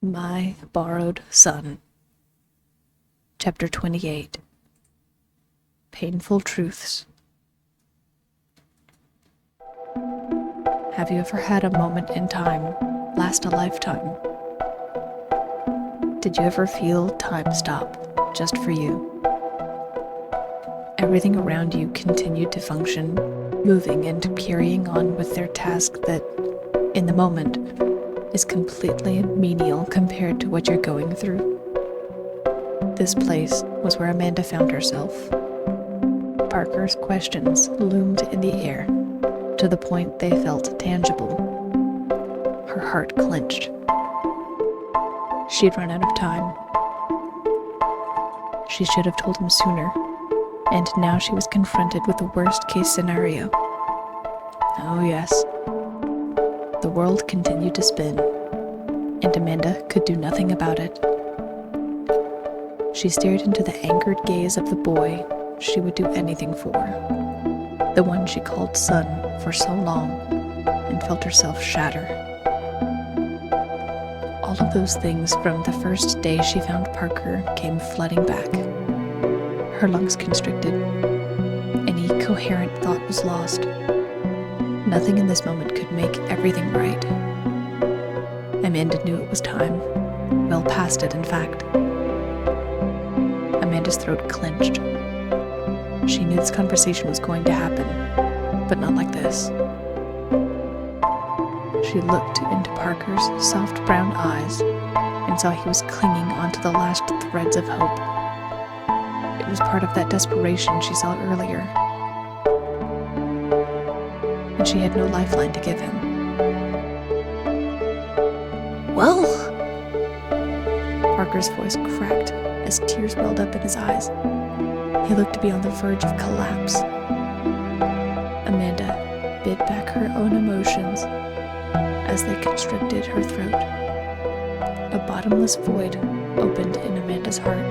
My Borrowed Son. Chapter 28. Painful Truths. Have you ever had a moment in time last a lifetime? Did you ever feel time stop just for you? Everything around you continued to function, moving and carrying on with their task that, in the moment, is completely menial compared to what you're going through. This place was where Amanda found herself. Parker's questions loomed in the air, to the point they felt tangible. Her heart clenched. She'd run out of time. She should have told him sooner, and now she was confronted with the worst-case scenario. Oh yes. The world continued to spin, and Amanda could do nothing about it. She stared into the anchored gaze of the boy she would do anything for, the one she called son for so long, and felt herself shatter. All of those things from the first day she found Parker came flooding back. Her lungs constricted. Any coherent thought was lost. Nothing in this moment could make everything right. Amanda knew it was time. Well past it, in fact. Amanda's throat clenched. She knew this conversation was going to happen, but not like this. She looked into Parker's soft brown eyes and saw he was clinging onto the last threads of hope. It was part of that desperation she saw earlier, and she had no lifeline to give him. Well? Parker's voice cracked as tears welled up in his eyes. He looked to be on the verge of collapse. Amanda bit back her own emotions as they constricted her throat. A bottomless void opened in Amanda's heart.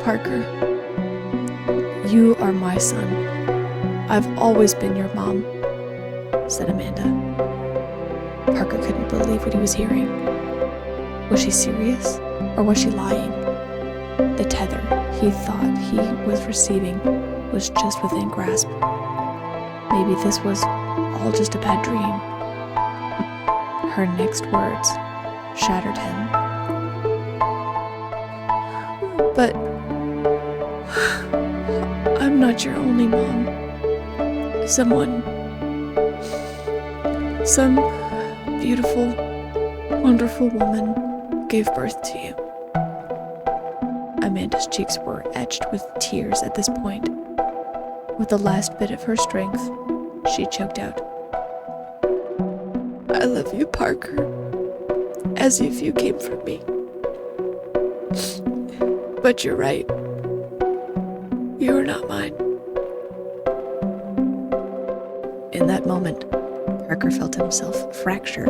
Parker, you are my son. I've always been your mom, said Amanda. Parker couldn't believe what he was hearing. Was she serious, or was she lying? The tether he thought he was receiving was just within grasp. Maybe this was all just a bad dream. Her next words shattered him. But I'm not your only mom. Some beautiful, wonderful woman gave birth to you. Amanda's cheeks were etched with tears at this point. With the last bit of her strength, she choked out, I love you, Parker, as if you came from me. But you're right. You are not mine. In that moment, Parker felt himself fracture.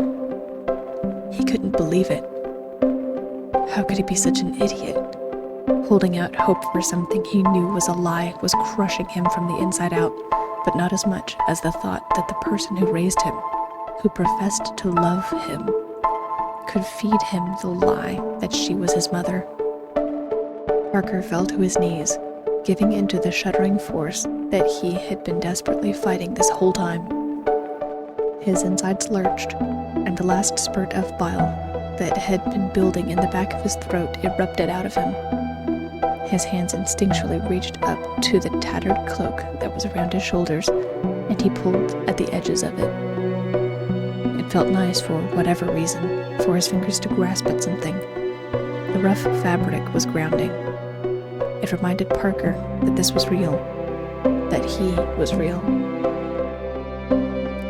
He couldn't believe it. How could he be such an idiot? Holding out hope for something he knew was a lie was crushing him from the inside out, but not as much as the thought that the person who raised him, who professed to love him, could feed him the lie that she was his mother. Parker fell to his knees, giving into the shuddering force that he had been desperately fighting this whole time. His insides lurched, and the last spurt of bile that had been building in the back of his throat erupted out of him. His hands instinctually reached up to the tattered cloak that was around his shoulders, and he pulled at the edges of it. It felt nice for whatever reason, for his fingers to grasp at something. The rough fabric was grounding. It reminded Parker that this was real, that he was real.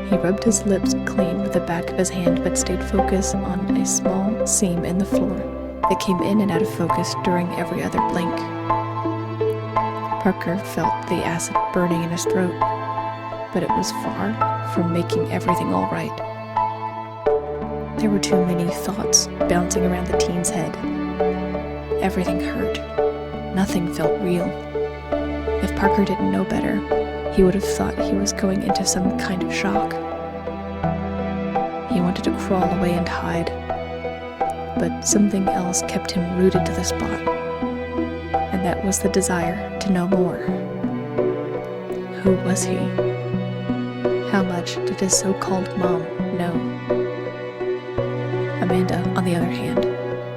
He rubbed his lips clean with the back of his hand, but stayed focused on a small seam in the floor that came in and out of focus during every other blink. Parker felt the acid burning in his throat, but it was far from making everything all right. There were too many thoughts bouncing around the teen's head. Everything hurt. Nothing felt real. If Parker didn't know better, he would have thought he was going into some kind of shock. He wanted to crawl away and hide, but something else kept him rooted to the spot, and that was the desire to know more. Who was he? How much did his so-called mom know? Amanda, on the other hand,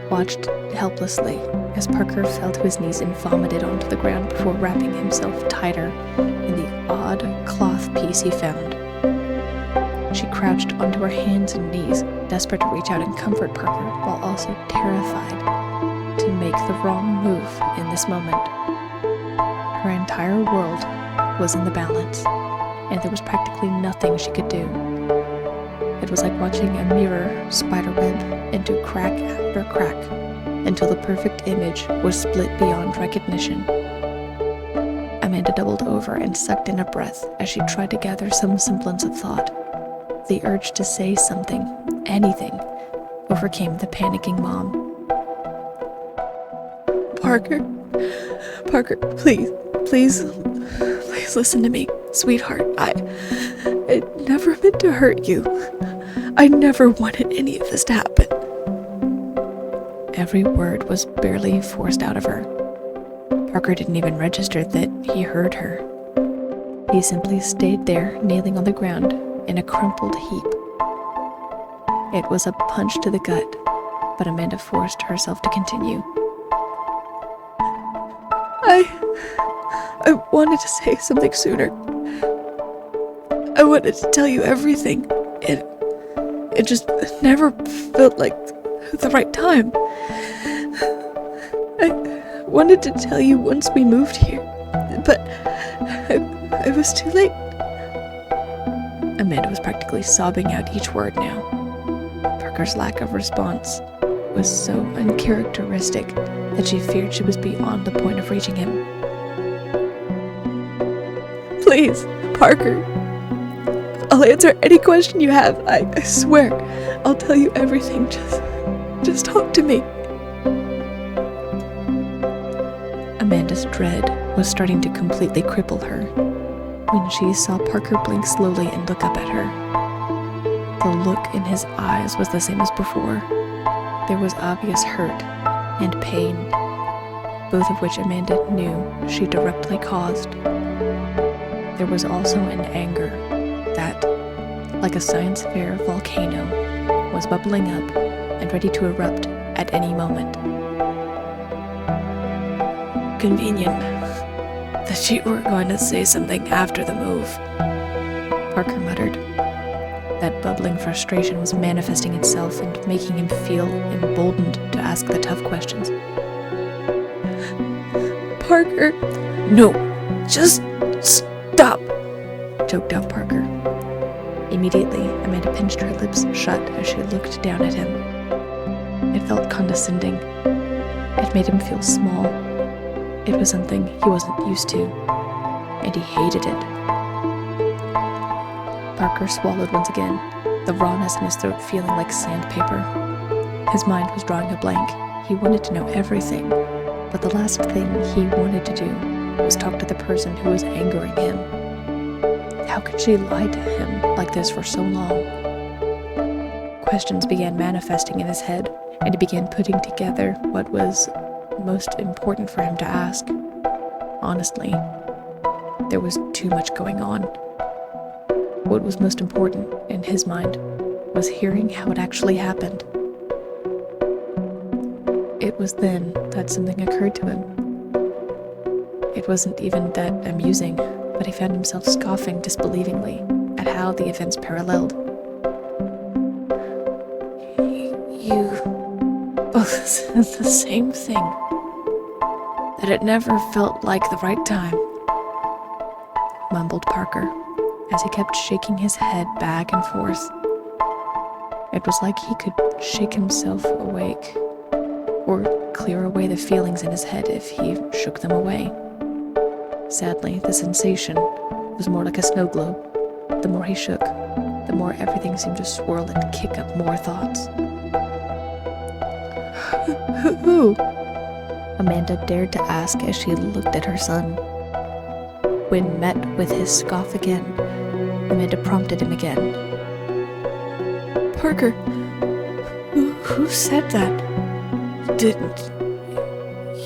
watched helplessly as Parker fell to his knees and vomited onto the ground before wrapping himself tighter in the odd cloth piece he found. She crouched onto her hands and knees, desperate to reach out and comfort Parker, while also terrified to make the wrong move in this moment. Her entire world was in the balance, and there was practically nothing she could do. It was like watching a mirror spiderweb into crack after crack, until the perfect image was split beyond recognition. Amanda doubled over and sucked in a breath as she tried to gather some semblance of thought. The urge to say something, anything, overcame the panicking mom. Parker, please listen to me, sweetheart. I never meant to hurt you. I never wanted any of this to happen. Every word was barely forced out of her. Parker didn't even register that he heard her. He simply stayed there, kneeling on the ground in a crumpled heap. It was a punch to the gut, but Amanda forced herself to continue. I wanted to say something sooner. I wanted to tell you everything. It just never felt like the right time. I wanted to tell you once we moved here, but I was too late. Amanda was practically sobbing out each word now. Parker's lack of response was so uncharacteristic that she feared she was beyond the point of reaching him. Please, Parker. I'll answer any question you have. I swear. I'll tell you everything. Just talk to me. Amanda's dread was starting to completely cripple her when she saw Parker blink slowly and look up at her. The look in his eyes was the same as before. There was obvious hurt and pain, both of which Amanda knew she directly caused. There was also an anger that, like a science fair volcano, was bubbling up and ready to erupt at any moment. Convenient that you were going to say something after the move, Parker muttered. That bubbling frustration was manifesting itself and making him feel emboldened to ask the tough questions. Parker! No! Just stop! Choked out Parker. Immediately, Amanda pinched her lips shut as she looked down at him. It felt condescending. It made him feel small. It was something he wasn't used to, and he hated it. Parker swallowed once again, the rawness in his throat feeling like sandpaper. His mind was drawing a blank. He wanted to know everything, but the last thing he wanted to do was talk to the person who was angering him. How could she lie to him like this for so long? Questions began manifesting in his head, and he began putting together what was most important for him to ask. Honestly, there was too much going on. What was most important in his mind was hearing how it actually happened. It was then that something occurred to him. It wasn't even that amusing, but he found himself scoffing disbelievingly at how the events paralleled. You both said the same thing. That it never felt like the right time, mumbled Parker, as he kept shaking his head back and forth. It was like he could shake himself awake, or clear away the feelings in his head if he shook them away. Sadly, the sensation was more like a snow globe. The more he shook, the more everything seemed to swirl and kick up more thoughts. Who? Amanda dared to ask as she looked at her son. When met with his scoff again, Amanda prompted him again. Parker, who said that? Didn't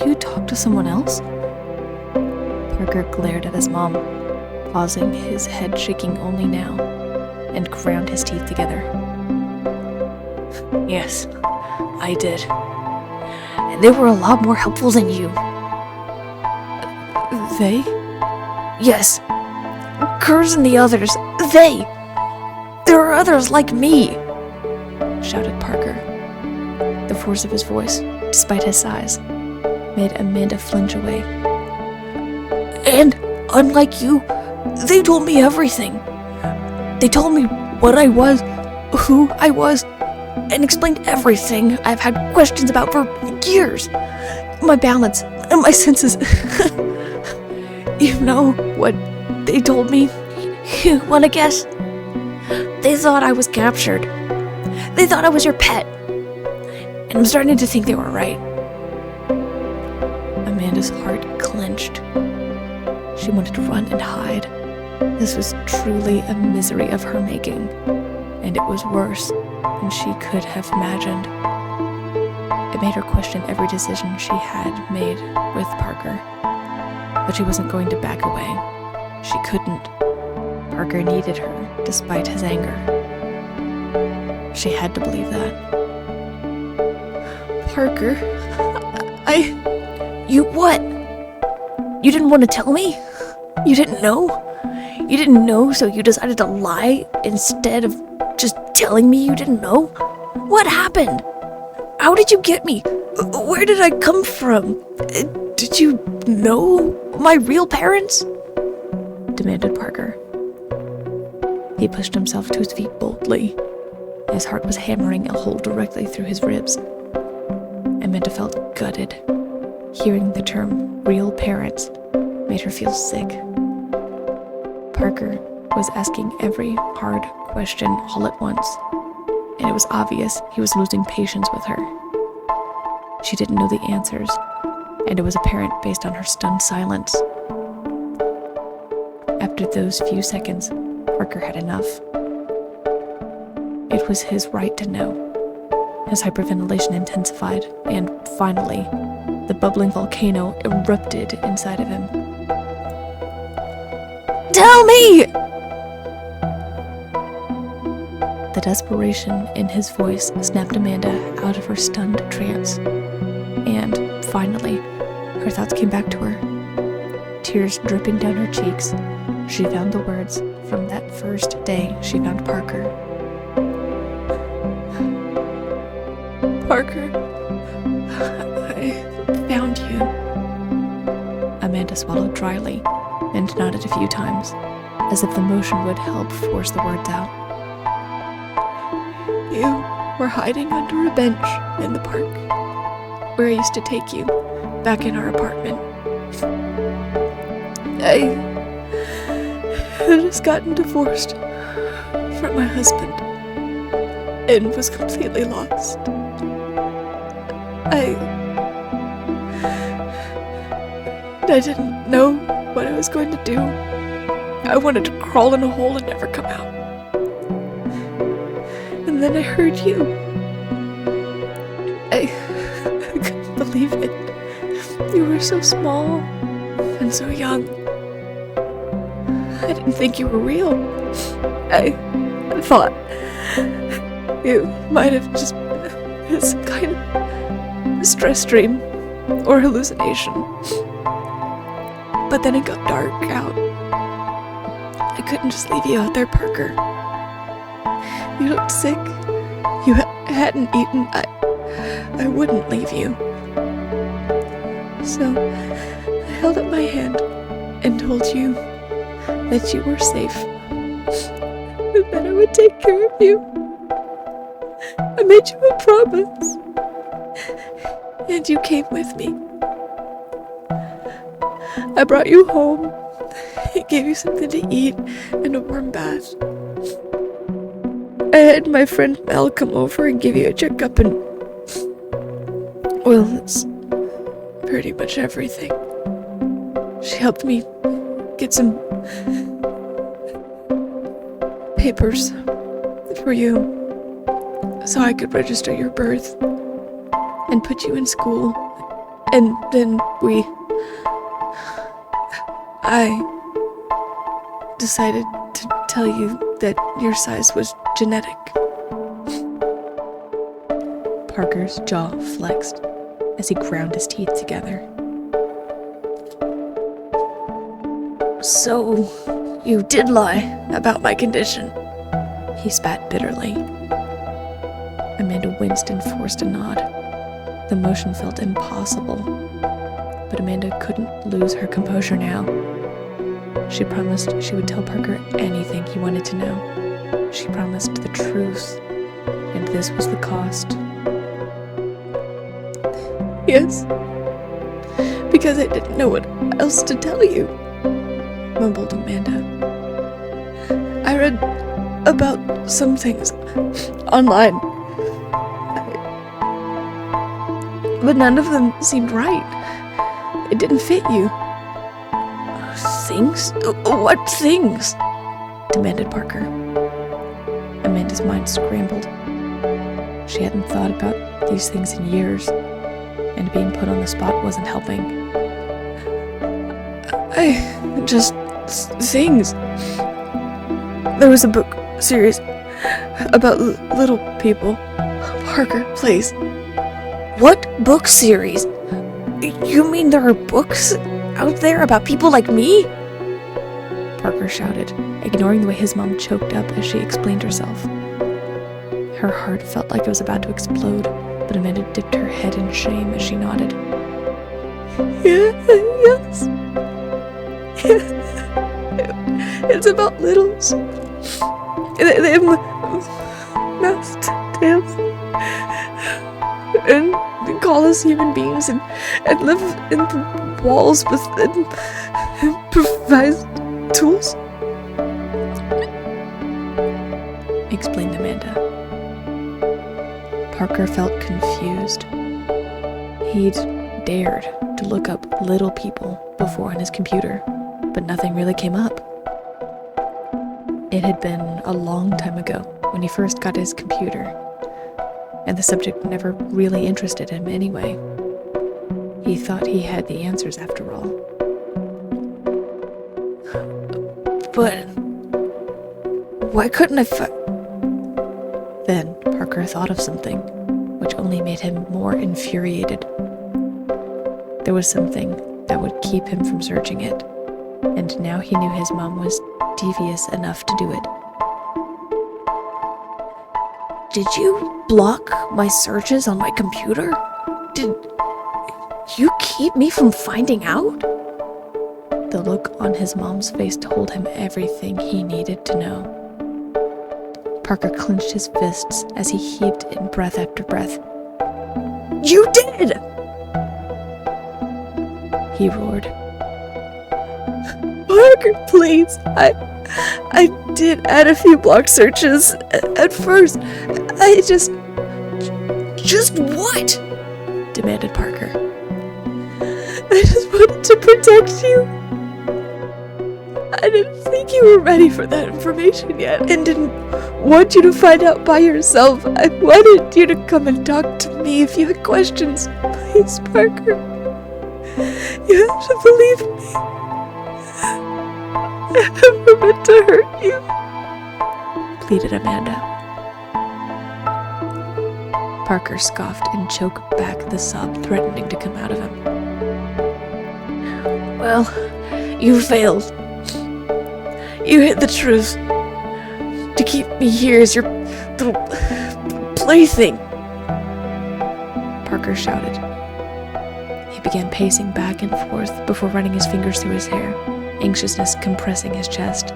you talk to someone else? Parker glared at his mom, pausing, his head shaking only now, and ground his teeth together. Yes, I did. And they were a lot more helpful than you. They? Yes. Kurz and the others. They! There are others like me! Shouted Parker. The force of his voice, despite his size, made Amanda flinch away. And, unlike you, they told me everything. They told me what I was, who I was, and explained everything I've had questions about for years. My balance and my senses. You know what they told me? You wanna guess? They thought I was captured. They thought I was your pet. And I'm starting to think they were right. Amanda's heart clenched. She wanted to run and hide. This was truly a misery of her making, and it was worse than she could have imagined. It made her question every decision she had made with Parker. But she wasn't going to back away. She couldn't. Parker needed her, despite his anger. She had to believe that. Parker, You what? You didn't want to tell me? You didn't know? You didn't know, so you decided to lie instead of just telling me you didn't know? What happened? How did you get me? Where did I come from? Did you know my real parents? Demanded Parker. He pushed himself to his feet boldly. His heart was hammering a hole directly through his ribs. Amanda felt gutted. Hearing the term real parents made her feel sick. Parker was asking every hard question all at once, and it was obvious he was losing patience with her. She didn't know the answers, and it was apparent based on her stunned silence. After those few seconds, Parker had enough. It was his right to know. His hyperventilation intensified, and finally, the bubbling volcano erupted inside of him. Tell me! The desperation in his voice snapped Amanda out of her stunned trance. And, finally, her thoughts came back to her. Tears dripping down her cheeks, she found the words from that first day she found Parker. Parker, I found you. Amanda swallowed dryly and nodded a few times, as if the motion would help force the words out. You were hiding under a bench in the park, where I used to take you, back in our apartment. I had just gotten divorced from my husband, and was completely lost. I didn't know what I was going to do. I wanted to crawl in a hole and never come out. And then I heard you. I couldn't believe it. You were so small and so young. I didn't think you were real. I thought you might have just been some kind of stress dream or hallucination. But then it got dark out. I couldn't just leave you out there, Parker. You looked sick. You hadn't eaten. I wouldn't leave you. So I held up my hand and told you that you were safe. And that I would take care of you. I made you a promise. And you came with me. I brought you home. I gave you something to eat and a warm bath. I had my friend Mel come over and give you a checkup and... well, that's pretty much everything. She helped me get some papers for you. so I could register your birth and put you in school. And then I decided to tell you that your size was genetic. Parker's jaw flexed as he ground his teeth together. So, you did lie about my condition, he spat bitterly. Amanda winced and forced a nod. The motion felt impossible, but Amanda couldn't lose her composure now. She promised she would tell Parker anything he wanted to know. She promised the truth, and this was the cost. Yes, because I didn't know what else to tell you, mumbled Amanda. I read about some things online, but none of them seemed right. It didn't fit you. Things? What things? Demanded Parker. Amanda's mind scrambled. She hadn't thought about these things in years, and being put on the spot wasn't helping. Things. There was a book series about little people. Parker, please. What book series? You mean there are books out there about people like me? Parker shouted, ignoring the way his mom choked up as she explained herself. Her heart felt like it was about to explode, but Amanda dipped her head in shame as she nodded. Yes. It's about littles. They have masked tails and call us human beings and live in the walls with improvised tools, explained Amanda. Parker felt confused. He'd dared to look up little people before on his computer, but nothing really came up. It had been a long time ago when he first got his computer, and the subject never really interested him anyway. He thought he had the answers after all. But why couldn't I Then Parker thought of something, which only made him more infuriated. There was something that would keep him from searching it, and now he knew his mom was devious enough to do it. Did you block my searches on my computer? Did you keep me from finding out? The look on his mom's face told him everything he needed to know. Parker clenched his fists as he heaved in breath after breath. You did! He roared. Parker, please. I did add a few block searches at first. I just what? Demanded Parker. I just wanted to protect you. I didn't think you were ready for that information yet, and didn't want you to find out by yourself. I wanted you to come and talk to me if you had questions. Please, Parker. You have to believe me. I never meant to hurt you, pleaded Amanda. Parker scoffed and choked back the sob threatening to come out of him. Well, you failed. You hid the truth to keep me here as your little plaything, Parker shouted. He began pacing back and forth before running his fingers through his hair, anxiousness compressing his chest.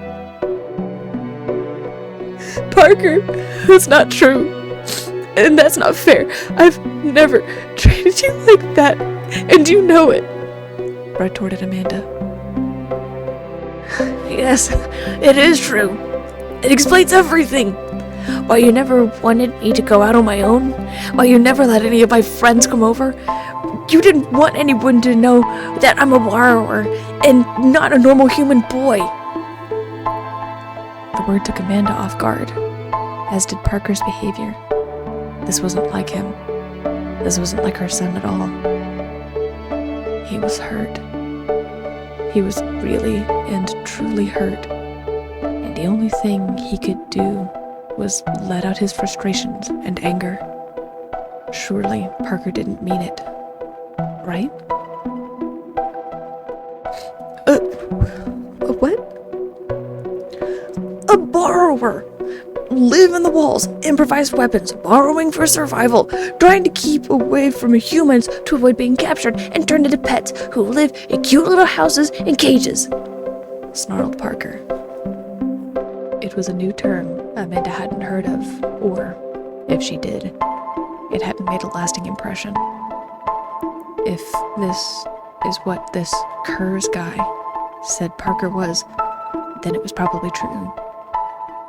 Parker, that's not true. And that's not fair. I've never treated you like that, and you know it, retorted Amanda. Yes, it is true. It explains everything. Why you never wanted me to go out on my own, why you never let any of my friends come over. You didn't want anyone to know that I'm a borrower and not a normal human boy. The word took Amanda off guard, as did Parker's behavior. This wasn't like him. This wasn't like her son at all. He was hurt. He was really and truly hurt. And the only thing he could do was let out his frustrations and anger. Surely Parker didn't mean it, right? What? A borrower! Live in the walls, improvised weapons, borrowing for survival, trying to keep away from humans to avoid being captured and turned into pets who live in cute little houses and cages, snarled Parker. It was a new term Amanda hadn't heard of, or, if she did, it hadn't made a lasting impression. If this is what this Kurz guy said Parker was, then it was probably true.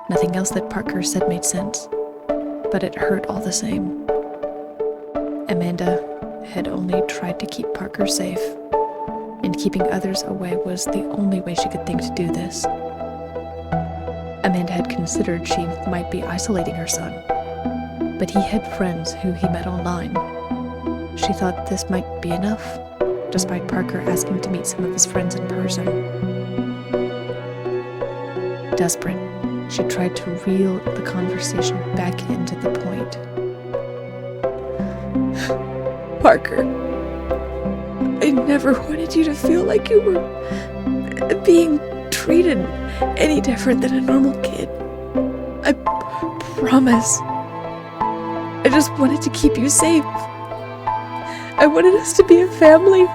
Nothing else that Parker said made sense, but it hurt all the same. Amanda had only tried to keep Parker safe, and keeping others away was the only way she could think to do this. Amanda had considered she might be isolating her son, but he had friends who he met online. She thought this might be enough, despite Parker asking to meet some of his friends in person. Desperate, she tried to reel the conversation back into the point. Parker, I never wanted you to feel like you were being treated any different than a normal kid. I promise. I just wanted to keep you safe. I wanted us to be a family.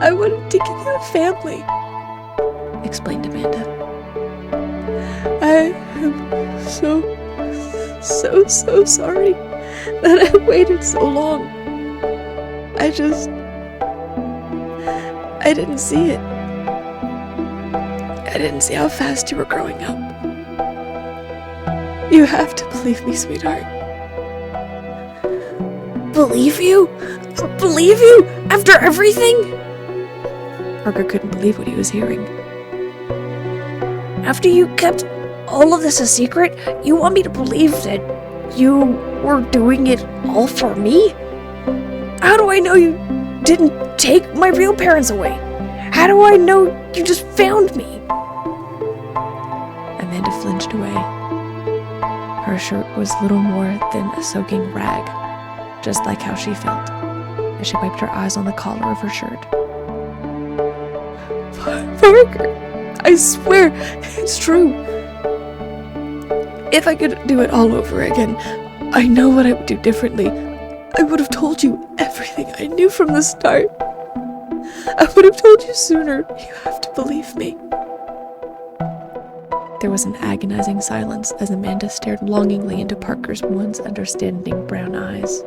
I wanted to give you a family, explained Amanda. I am so sorry that I waited so long. I didn't see it. I didn't see how fast you were growing up. You have to believe me, sweetheart. Believe you? Believe you? After everything? Parker couldn't believe what he was hearing. After you kept all of this a secret, you want me to believe that you were doing it all for me? How do I know you didn't take my real parents away? How do I know you just found me? Amanda flinched away. Her shirt was little more than a soaking rag, just like how she felt, as she wiped her eyes on the collar of her shirt. Parker, I swear, it's true. If I could do it all over again, I know what I would do differently. I would have told you everything I knew from the start. I would have told you sooner. You have to believe me. There was an agonizing silence as Amanda stared longingly into Parker's once understanding brown eyes.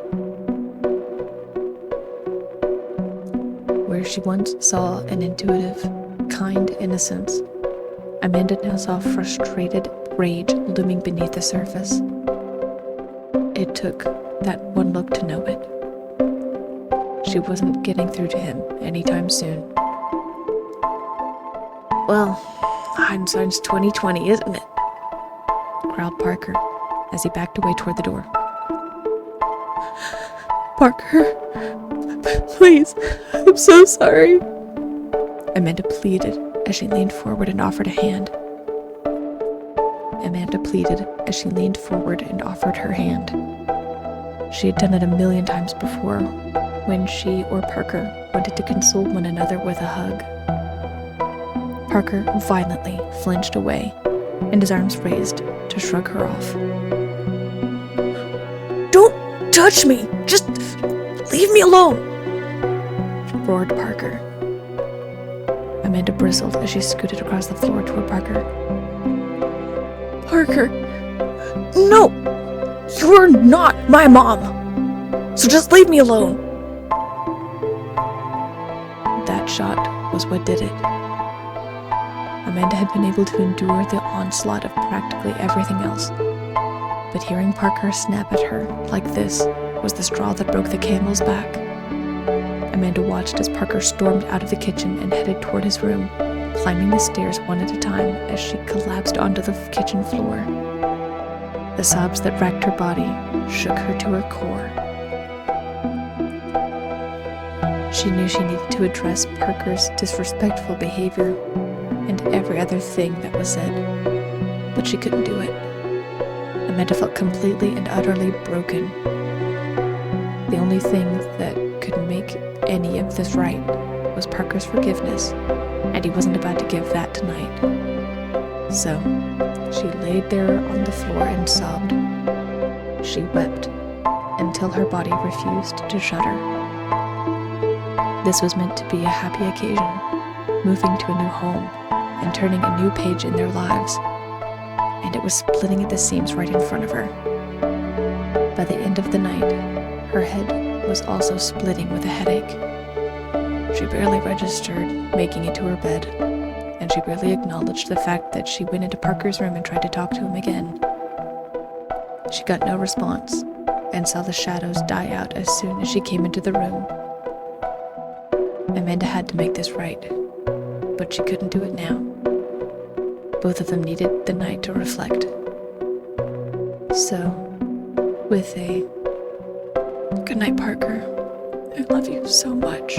Where she once saw an intuitive, kind innocence, Amanda now saw frustrated rage looming beneath the surface. It took that one look to know it. She wasn't getting through to him anytime soon. Well, hindsight's 20/20, isn't it? Growled Parker as he backed away toward the door. Parker, please, I'm so sorry. Amanda pleaded as she leaned forward and offered a hand. Her hand. She had done it a million times before, when she or Parker wanted to console one another with a hug. Parker violently flinched away, and his arms raised to shrug her off. Don't touch me! Just leave me alone! Roared Parker. Amanda bristled as she scooted across the floor toward Parker. Parker! No! You're not my mom! So just leave me alone! That shot was what did it. Amanda had been able to endure the onslaught of practically everything else, but hearing Parker snap at her like this was the straw that broke the camel's back. Amanda watched as Parker stormed out of the kitchen and headed toward his room, climbing the stairs one at a time as she collapsed onto the kitchen floor. The sobs that racked her body shook her to her core. She knew she needed to address Parker's disrespectful behavior and every other thing that was said, but she couldn't do it. Amanda felt completely and utterly broken. The only thing that could make any of this right was Parker's forgiveness, and he wasn't about to give that tonight. So, she laid there on the floor and sobbed. She wept until her body refused to shudder. This was meant to be a happy occasion, moving to a new home and turning a new page in their lives, and it was splitting at the seams right in front of her. By the end of the night, her head was also splitting with a headache. She barely registered making it to her bed, and she barely acknowledged the fact that she went into Parker's room and tried to talk to him again. She got no response, and saw the shadows die out as soon as she came into the room. Amanda had to make this right, but she couldn't do it now. Both of them needed the night to reflect. So, with a "Good night, Parker. I love you so much,"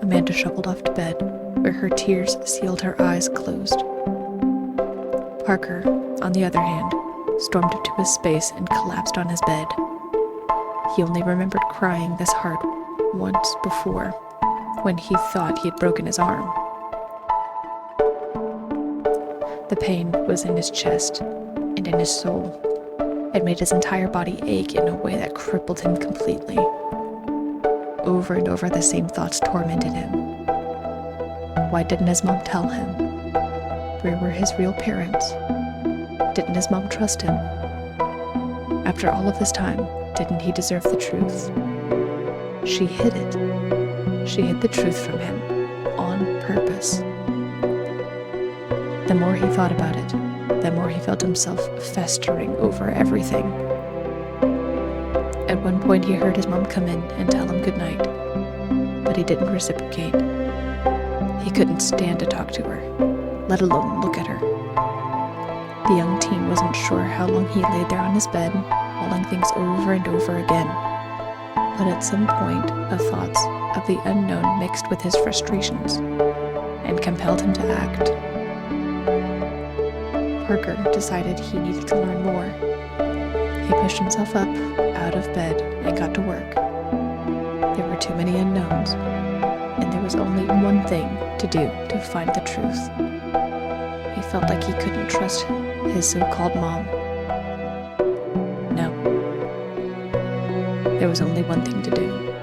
Amanda shuffled off to bed, where her tears sealed her eyes closed. Parker, on the other hand, stormed into his space and collapsed on his bed. He only remembered crying this hard once before, when he thought he had broken his arm. The pain was in his chest and in his soul. It made his entire body ache in a way that crippled him completely. Over and over, the same thoughts tormented him. Why didn't his mom tell him? Where were his real parents? Didn't his mom trust him? After all of this time, didn't he deserve the truth? She hid it. She hid the truth from him, on purpose. The more he thought about it, the more he felt himself festering over everything. At one point, he heard his mom come in and tell him goodnight, but he didn't reciprocate. He couldn't stand to talk to her, let alone look at her. The young teen wasn't sure how long he lay there on his bed, mulling things over and over again. But at some point, the thoughts of the unknown mixed with his frustrations and compelled him to act. Parker decided he needed to learn more. He pushed himself up, out of bed, and got to work. There were too many unknowns, and there was only one thing to do to find the truth. He felt like he couldn't trust his so-called mom. No. There was only one thing to do.